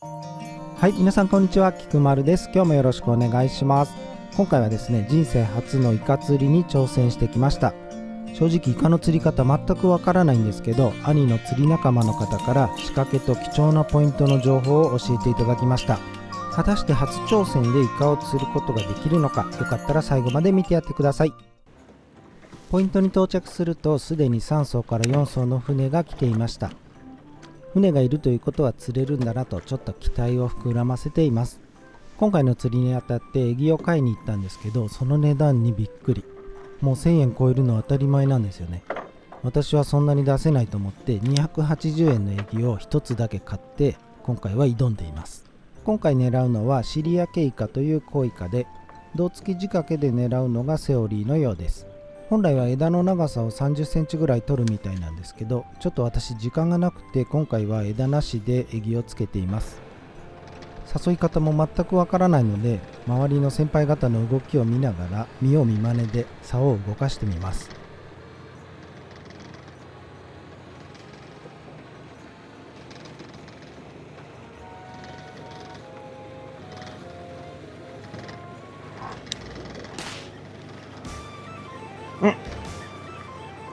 はい、皆さんこんにちは、菊丸です。今日もよろしくお願いします。今回はですね、人生初のイカ釣りに挑戦してきました。正直イカの釣り方全くわからないんですけど、兄の釣り仲間の方から仕掛けと貴重なポイントの情報を教えていただきました。果たして初挑戦でイカを釣ることができるのか、よかったら最後まで見てやってください。ポイントに到着すると、すでに3艘から4艘の船が来ていました。船がいるということは釣れるんだなとちょっと期待を膨らませています。今回の釣りにあたってエギを買いに行ったんですけど、その値段にびっくり。もう1000円超えるのは当たり前なんですよね。私はそんなに出せないと思って280円のエギを1つだけ買って今回は挑んでいます。今回狙うのはシリアケイカというコイカで、胴付き仕掛けで狙うのがセオリーのようです。本来は枝の長さを30センチぐらい取るみたいなんですけど、ちょっと私時間がなくて今回は枝なしでエギをつけています。誘い方も全くわからないので、周りの先輩方の動きを見ながら見よう見まねで竿を動かしてみます。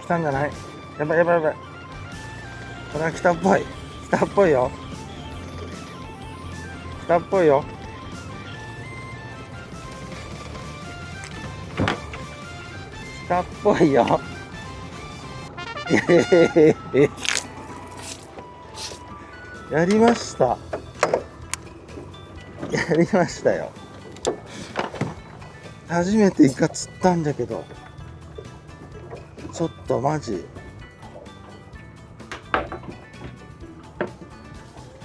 来たんじゃない？やばいやばいやばい。これは来たっぽい。来たっぽいよ。来たっぽいよ。来たっぽいよ。やりました。やりましたよ。初めてイカ釣ったんだけど、ちょっとマジ。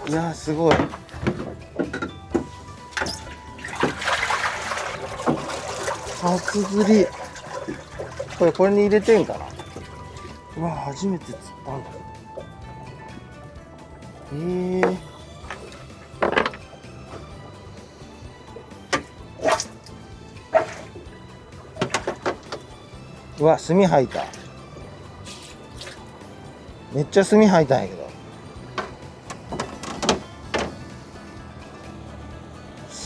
いやーすごい。初釣り。これに入れてんかな。うわ、初めて釣ったんだ。うわ、炭吐いた。めっちゃ炭吐いたんやけど。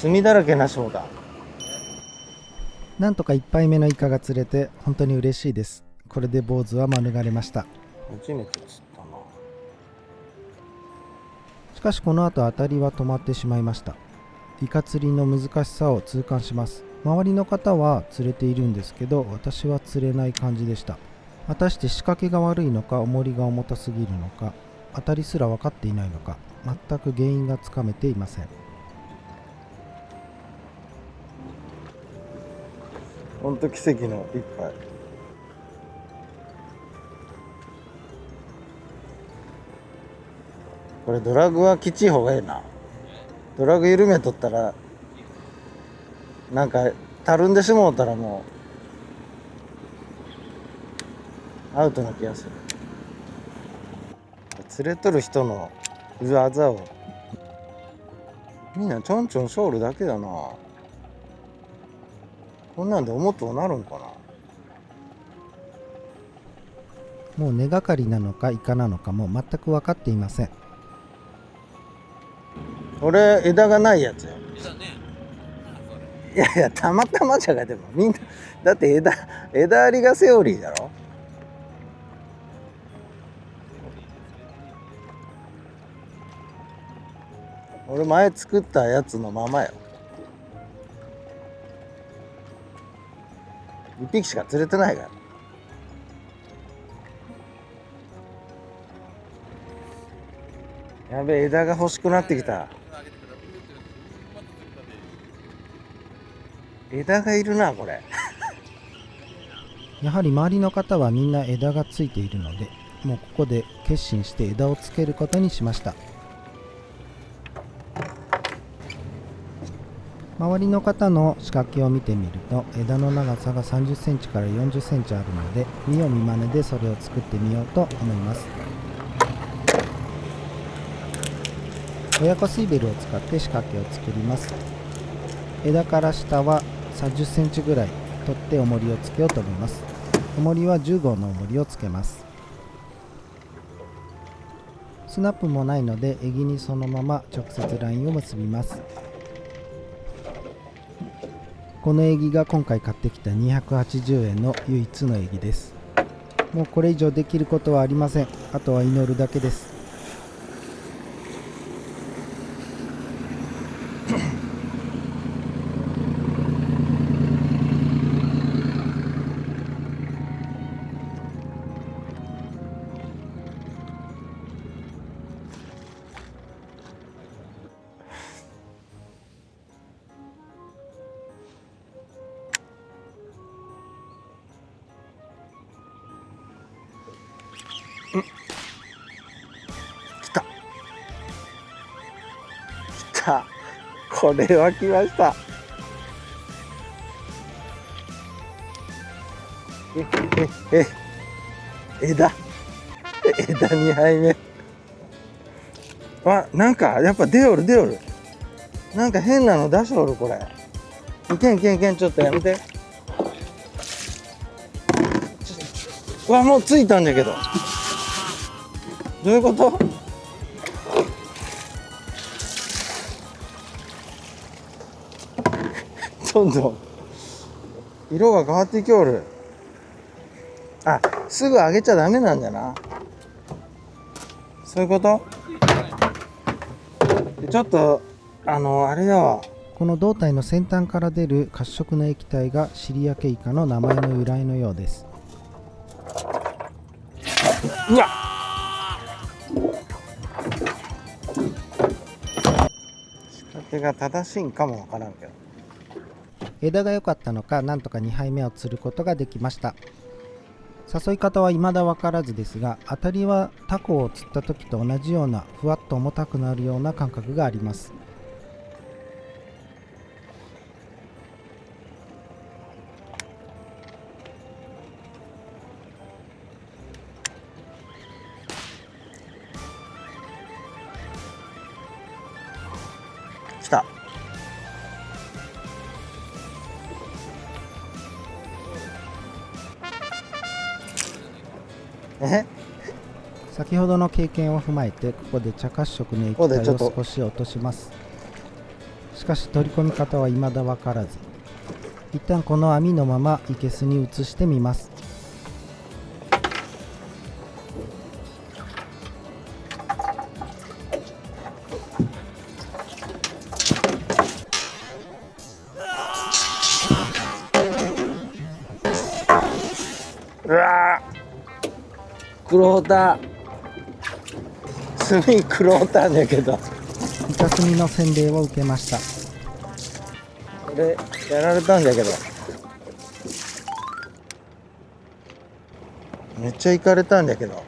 炭だらけなしもだ。なんとか1杯目のイカが釣れて本当に嬉しいです。これで坊主は免れました。初めて釣ったな。しかしこの後当たりは止まってしまいました。イカ釣りの難しさを痛感します。周りの方は釣れているんですけど、私は釣れない感じでした。果たして仕掛けが悪いのか、重りが重たすぎるのか、当たりすら分かっていないのか、全く原因がつかめていません。ほんと奇跡の一杯。これドラグはきちい方がええな。ドラグ緩めとったらなんかたるんでしもうたらもうアウトな気がする。釣れとる人の技をみんなちょんちょんしょるだけだな。こんなんで思っとなるんかな。もう根がかりなのかイカなのかも全く分かっていません。俺枝がないやつよ。いやいや、たまたまじゃがでもみんなだって枝ありがセオリーだろ。俺前作ったやつのままよ。1匹しか釣れてないから。やべえ、枝が欲しくなってきた。枝がいるなこれ。やはり周りの方はみんな枝がついているので、もうここで決心して枝をつけることにしました。周りの方の仕掛けを見てみると、枝の長さが30センチから40センチあるので、見よう見まねでそれを作ってみようと思います。親子スイベルを使って仕掛けを作ります。枝から下は30センチぐらい取って重りをつけようと思います。重りは10号の重りをつけます。スナップもないのでエギにそのまま直接ラインを結びます。このエギが今回買ってきた280円の唯一のエギです。もうこれ以上できることはありません。あとは祈るだけです。来た。これは来ました。枝2杯目。なんかやっぱ出おる。なんか変なの出しおる。これいけん、ちょっとやめて。もうついたんだけど、どういうこと？どんどん色が変わってきおる。すぐ上げちゃダメなんだな。そういうこと？ちょっとあれだわ。この胴体の先端から出る褐色の液体がシリアケイカの名前の由来のようです。うわっ、仕掛けが正しいんかもわからんけど、枝が良かったのか、なんとか2杯目を釣ることができました。誘い方は未だ分からずですが、当たりはタコを釣った時と同じようなふわっと重たくなるような感覚があります。来た。先ほどの経験を踏まえて、ここで茶褐色の液体を少し落とします。しかし取り込み方は未だ分からず、一旦この網のまま生けすに移してみます。うわー、クローター、炭クローターだけど、イカスミの洗礼を受けました。これやられたんだけど、めっちゃいかれたんだけど。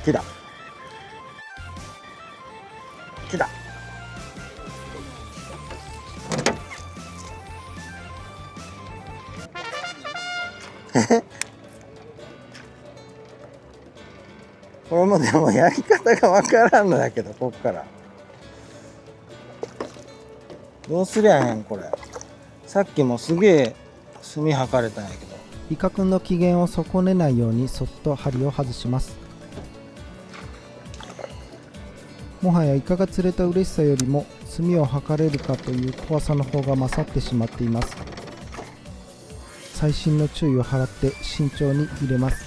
来た。これもでもやり方がわからんのだけど、こっからどうすりゃへん。これさっきもすげえ炭吐かれたんやけど、イカくんの機嫌を損ねないようにそっと針を外します。もはやイカが釣れた嬉しさよりも炭を吐かれるかという怖さの方が勝ってしまっています。細心の注意を払って慎重に入れます。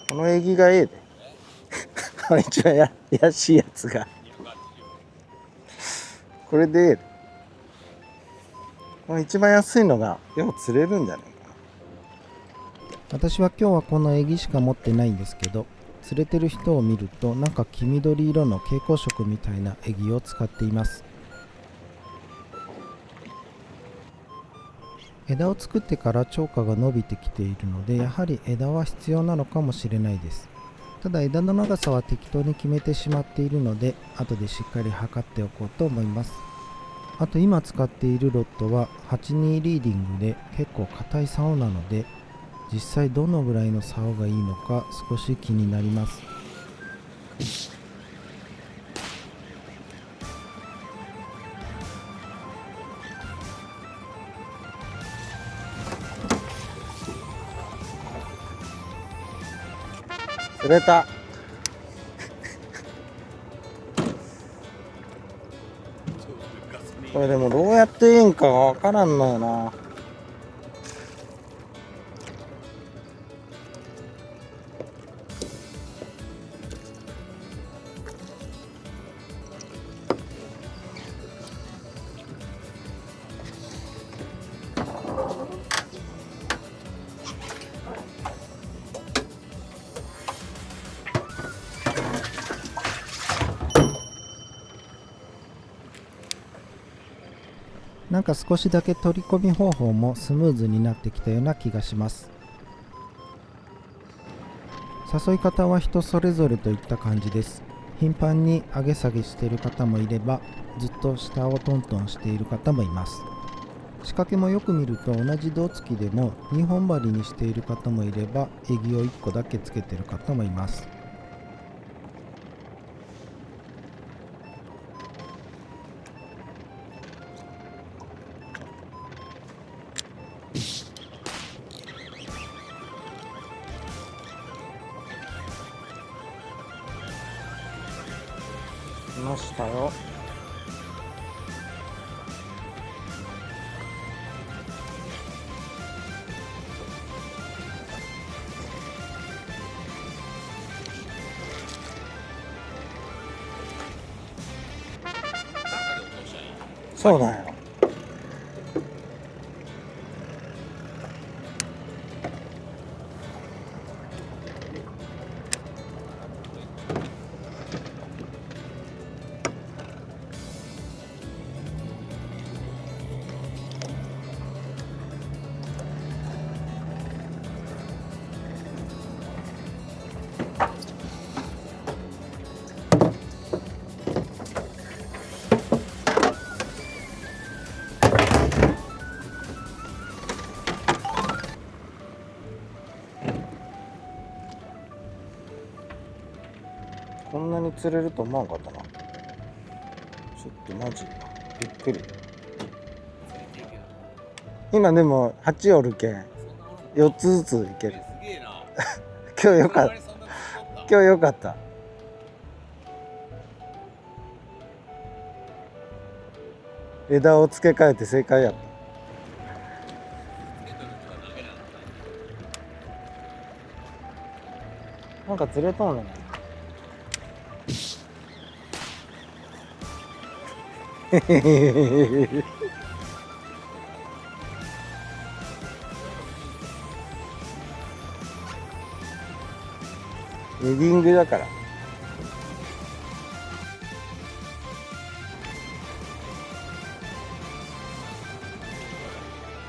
このエギがええで。一番やしいやつがこれでええで。この一番安いのがよく釣れるんじゃないかな。私は今日はこのエギしか持ってないんですけど、釣れてる人を見るとなんか黄緑色の蛍光色みたいなエギを使っています。枝を作ってから釣果が伸びてきているので、やはり枝は必要なのかもしれないです。ただ枝の長さは適当に決めてしまっているので、後でしっかり測っておこうと思います。あと今使っているロッドは82リーディングで結構硬い竿なので、実際どのぐらいの竿がいいのか少し気になります。釣れた。これでもどうやっていいんかわからんのよな。なんか少しだけ取り込み方法もスムーズになってきたような気がします。誘い方は人それぞれといった感じです。頻繁に上げ下げしている方もいれば、ずっと下をトントンしている方もいます。仕掛けもよく見ると同じ胴つきでも2本針にしている方もいれば、エギを1個だけつけている方もいます。来ましたよ。そうだよ。こんなに釣れると思わんかったな。ちょっとマジびっくり。今でも8おるけん4つずついける。今日よかった。今日よかった。枝を付け替えて正解やった。なんか釣れとんねん。ヘディングだから。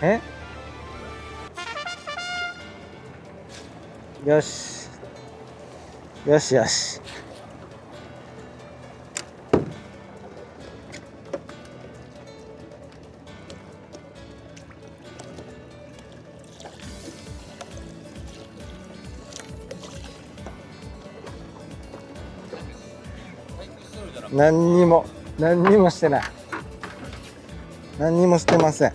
え？よし。よしよし。何にもしてない。何にもしてません。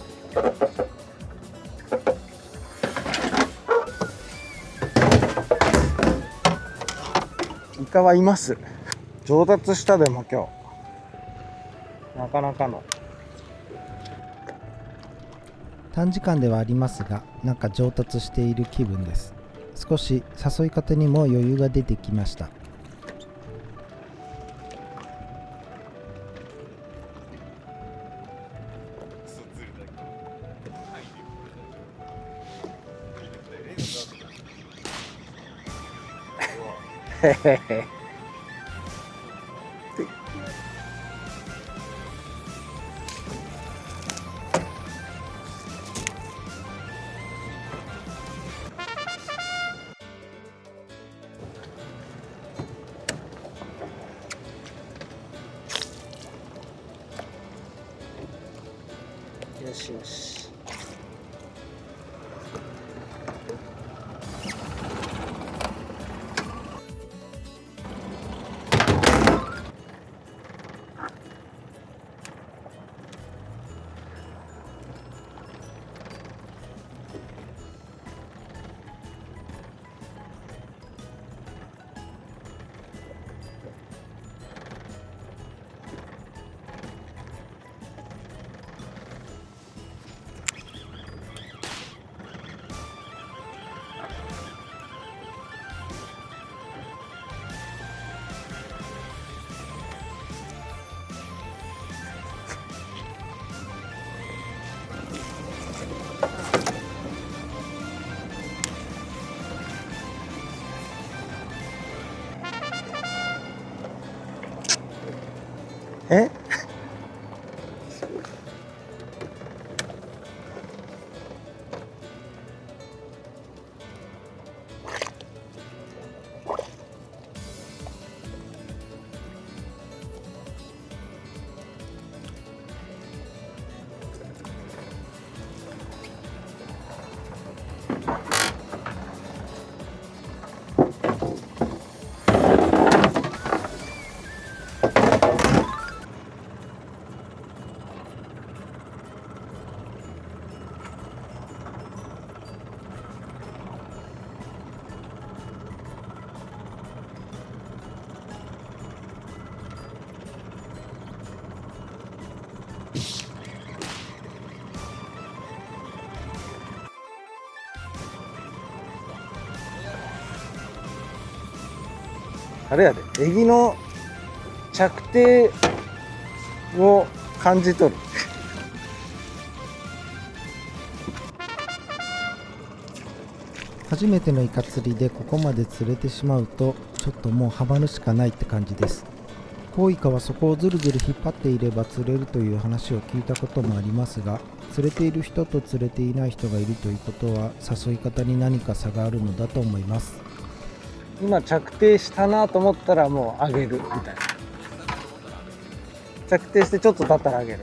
イカはいます。上達したでも今日。なかなかの。短時間ではありますが、なんか上達している気分です。少し誘い方にも余裕が出てきました。へへへ。よし。え？あれやで、エギの着底を感じ取る。初めてのイカ釣りでここまで釣れてしまうとちょっともうハマるしかないって感じです。コウイカはそこをずるずる引っ張っていれば釣れるという話を聞いたこともありますが、釣れている人と釣れていない人がいるということは誘い方に何か差があるのだと思います。今着底したなと思ったらもう上げるみたいな。着底してちょっと経ったら上げる。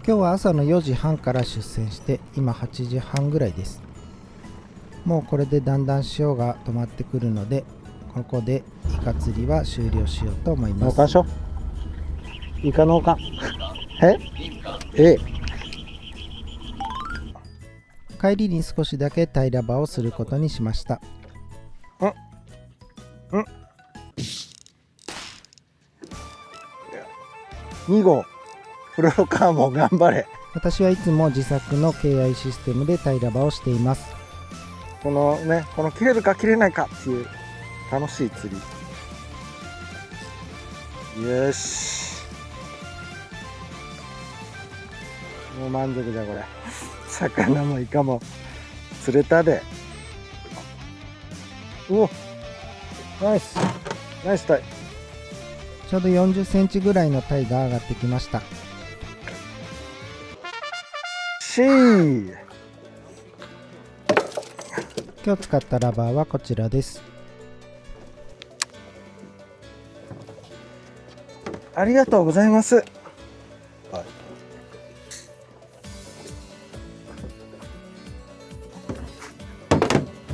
今日は朝の4時半から出船して今8時半ぐらいです。もうこれでだんだん潮が止まってくるので、ここでイカ釣りは終了しようと思います。農家所？イカ農家。え？帰りに少しだけ平ら場をすることにしました。2号フロロカーモン頑張れ。私はいつも自作の KI システムで平ら場をしています。この切れるか切れないかっていう楽しい釣り。よし、もう満足だこれ。魚もイカも釣れたで。うお、ナイスナイスタイ。ちょうど40センチぐらいのタイが上がってきました。今日使ったラバーはこちらです。ありがとうございます。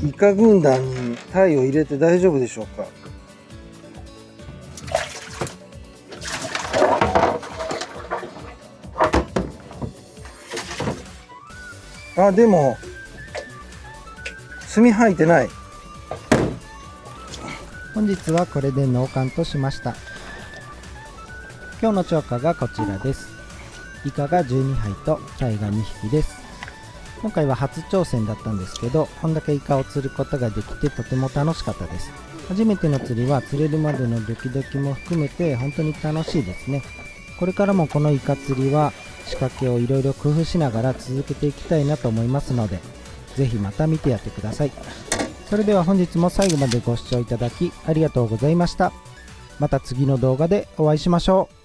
イカ軍団にタイを入れて大丈夫でしょうか。あ、でも墨吐いてない。本日はこれで納棺としました。今日の釣果がこちらです。イカが12杯とタイが2匹です。今回は初挑戦だったんですけど、こんだけイカを釣ることができてとても楽しかったです。初めての釣りは釣れるまでのドキドキも含めて本当に楽しいですね。これからもこのイカ釣りは仕掛けをいろいろ工夫しながら続けていきたいなと思いますので、ぜひまた見てやってください。それでは本日も最後までご視聴いただきありがとうございました。また次の動画でお会いしましょう。